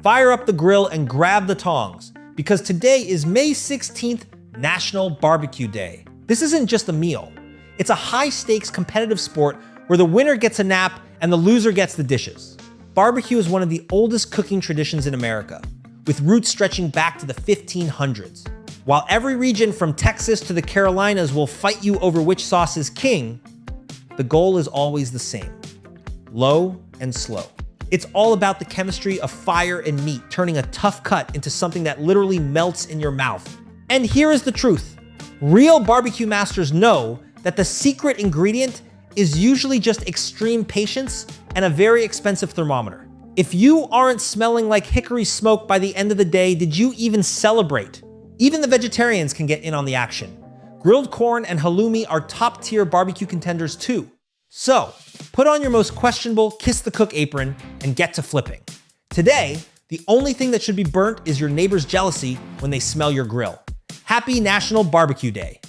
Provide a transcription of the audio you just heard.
Fire up the grill and grab the tongs, because today is May 16th, National Barbecue Day. This isn't just a meal. It's a high-stakes competitive sport where the winner gets a nap and the loser gets the dishes. Barbecue is one of the oldest cooking traditions in America, with roots stretching back to the 1500s. While every region from Texas to the Carolinas will fight you over which sauce is king, the goal is always the same: low and slow. It's all about the chemistry of fire and meat, turning a tough cut into something that literally melts in your mouth. And here is the truth. Real barbecue masters know that the secret ingredient is usually just extreme patience and a very expensive thermometer. If you aren't smelling like hickory smoke by the end of the day, did you even celebrate? Even the vegetarians can get in on the action. Grilled corn and halloumi are top-tier barbecue contenders too. So, put on your most questionable Kiss the Cook apron and get to flipping. Today, the only thing that should be burnt is your neighbor's jealousy when they smell your grill. Happy National Barbecue Day.